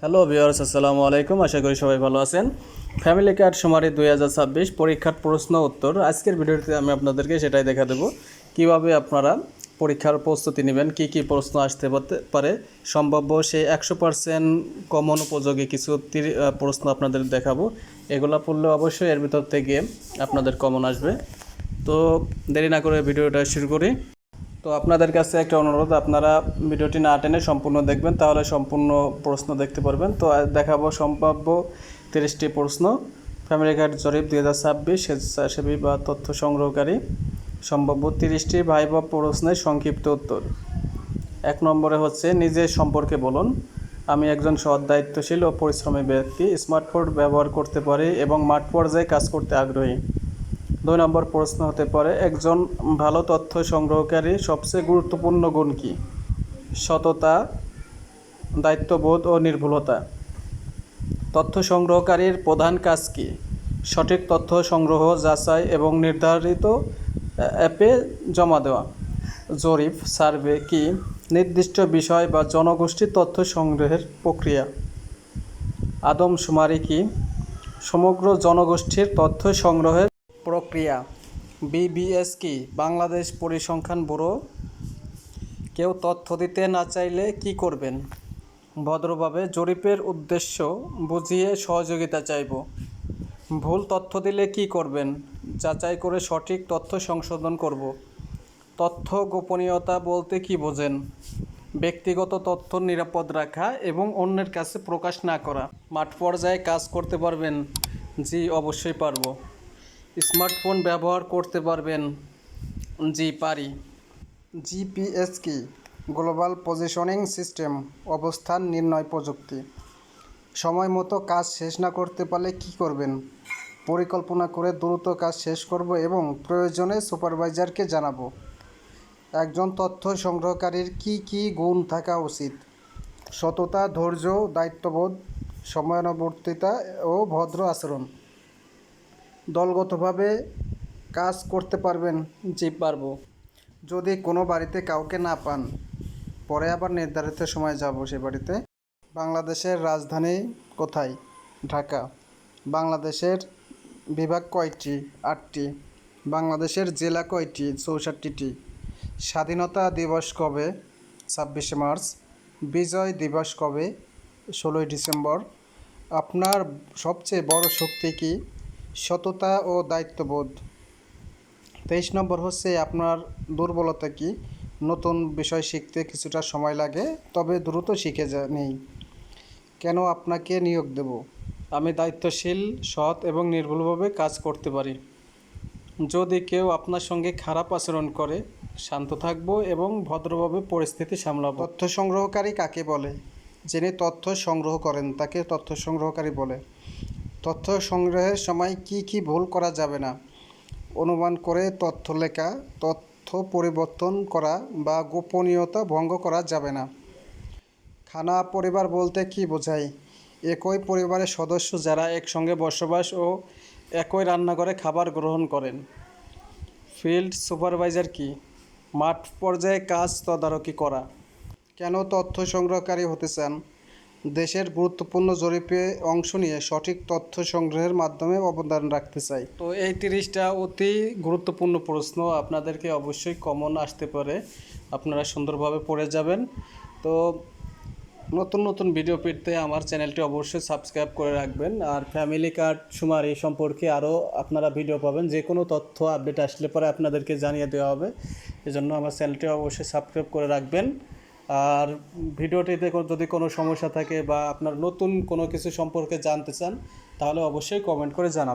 Hello viewers, আসসালামু আলাইকুম। আশা করি সবাই ভালো আছেন। ফ্যামিলি কার্ড শুমারি 2026 পরীক্ষার প্রশ্ন উত্তর আজকের ভিডিওতে আমি আপনাদেরকে সেটাই দেখা দেব কিভাবে আপনারা পরীক্ষার প্রস্তুতি নেবেন, কি প্রশ্ন আসতে পারে। সম্ভাব্য সেই 100% কমন উপযোগী কিছু প্রশ্ন আপনাদের দেখাবো। এগুলো পড়লে অবশ্যই এর ভিতর থেকে আপনাদের কমন আসবে। তো দেরি না করে ভিডিওটা শুরু করি। তো আপনাদের কাছে একটা অনুরোধ, আপনারা ভিডিওটি না টেনে সম্পূর্ণ দেখবেন, তাহলে সম্পূর্ণ প্রশ্ন দেখতে পারবেন। তো দেখাবো সম্ভাব্য 30টি প্রশ্ন। ফ্যামিলি কার্ড জরিপ 2026 স্বেচ্ছাসেবী বা তথ্য সংগ্রহকারী। সম্ভাব্য 30টি ভাইবা প্রশ্নের সংক্ষিপ্ত উত্তর। 1 নম্বরে হচ্ছে নিজের সম্পর্কে বলুন। আমি একজন সৎ, দায়িত্বশীল ও পরিশ্রমী ব্যক্তি। স্মার্টফোন ব্যবহার করতে পারি এবং মাঠ পর্যায়ে কাজ করতে আগ্রহী। 2 নম্বর প্রশ্ন হতে পারে একজন ভালো তথ্য সংগ্রহকারী সবচেয়ে গুরুত্বপূর্ণ গুণ কী? সততা, দায়িত্ববোধ ও নির্ভুলতা। তথ্য সংগ্রহকারীর প্রধান কাজ কী? সঠিক তথ্য সংগ্রহ, যাচাই এবং নির্ধারিত অ্যাপে জমা দেওয়া। জরিপ, সার্ভে কি নির্দিষ্ট বিষয় বা জনগোষ্ঠীর তথ্য সংগ্রহের প্রক্রিয়া। আদমশুমারি কি সমগ্র জনগোষ্ঠীর তথ্য সংগ্রহের প্রক্রিয়া। বিবিএস কি বাংলাদেশ পরিসংখ্যান ব্যুরো। কেউ তথ্য দিতে না চাইলে কি করবেন? ভদ্রভাবে জরিপের উদ্দেশ্য বুঝিয়ে সহযোগিতা চাইব। ভুল তথ্য দিলে কি করবেন? যাচাই করে সঠিক তথ্য সংশোধন করব। তথ্য গোপনীয়তা বলতে কি বোঝেন? ব্যক্তিগত তথ্য নিরাপদ রাখা এবং অন্যের কাছে প্রকাশ না করা। মাঠ পর্যায়ে কাজ করতে পারবেন? জি, অবশ্যই পারবো। স্মার্টফোন ব্যবহার করতে পারবেন? জি, পারি। জিপিএস কি গ্লোবাল পজিশনিং সিস্টেম, অবস্থান নির্ণয় প্রযুক্তি। সময় মতো কাজ শেষ না করতে পারলে কি করবেন? পরিকল্পনা করে দ্রুত কাজ শেষ করব এবং প্রয়োজনে সুপারভাইজারকে জানাবো। একজন তথ্য সংগ্রহকারীর কি গুণ থাকা উচিত? সততা, ধৈর্য, দায়িত্ববোধ, সময়ানুবর্তিতা ও ভদ্র আচরণ। দলগতভাবে কাজ করতে পারবেন? জি, পারবো। যদি কোনো বাড়িতে কাউকে না পান, পরে আবার নির্ধারিত সময় যাব সে বাড়িতে। বাংলাদেশের রাজধানী কোথায়? ঢাকা। বাংলাদেশের বিভাগ কয়টি? 8টি। বাংলাদেশের জেলা কয়টি? 64টি। স্বাধীনতা দিবস কবে? 26শে মার্চ। বিজয় দিবস কবে? 16ই ডিসেম্বর। আপনার সবচেয়ে বড় শক্তি কী? সততা ও দায়িত্ববোধ। 23 নম্বর হচ্ছে আপনার দুর্বলতা কী? নতুন বিষয় শিখতে কিছুটা সময় লাগে, তবে দ্রুত শিখে নেই। কেন আপনাকে নিয়োগ দেব? আমি দায়িত্বশীল, সৎ এবং নির্ভুলভাবে কাজ করতে পারি। যদি কেউ আপনার সঙ্গে খারাপ আচরণ করে, শান্ত থাকব এবং ভদ্রভাবে পরিস্থিতি সামলাব। তথ্য সংগ্রহকারী কাকে বলে? যিনি তথ্য সংগ্রহ করেন তাকে তথ্য সংগ্রহকারী বলে। তথ্য সংগ্রহের সময় কি ভুল করা যাবে না? অনুমান করে তথ্য লেখা, তথ্য পরিবর্তন করা বা গোপনীয়তা ভঙ্গ করা যাবে না। খানা পরিবার বলতে কি বোঝায়? একই পরিবারের সদস্য যারা একসঙ্গে বসবাস ও একই রান্নাঘরে খাবার গ্রহণ করেন। ফিল্ড সুপারভাইজার কি? মাঠ পর্যায়ে কাজ তদারকি করা। কেন তথ্য সংগ্রহকারী হতে চান? দেশের গুরুত্বপূর্ণ জরিপে অংশ নিয়ে সঠিক তথ্য সংগ্রহের মাধ্যমে অবদান রাখতে চাই। তো এই 30টা অতি গুরুত্বপূর্ণ প্রশ্ন আপনাদেরকে অবশ্যই কমন আসতে পারে, আপনারা সুন্দরভাবে পড়ে যাবেন। তো নতুন ভিডিও পেতে আমার চ্যানেলটি অবশ্যই সাবস্ক্রাইব করে রাখবেন। আর ফ্যামিলি কার্ড শুমারি সম্পর্কে আরও আপনারা ভিডিও পাবেন, যে কোনো তথ্য আপডেট আসলে পরে আপনাদেরকে জানিয়ে দেওয়া হবে। এজন্য আমার চ্যানেলটি অবশ্যই সাবস্ক্রাইব করে রাখবেন। আর ভিডিওটিতে যদি কোনো সমস্যা থাকে বা আপনার নতুন কোনো কিছু সম্পর্কে জানতে চান, তাহলে অবশ্যই কমেন্ট করে জানাবেন।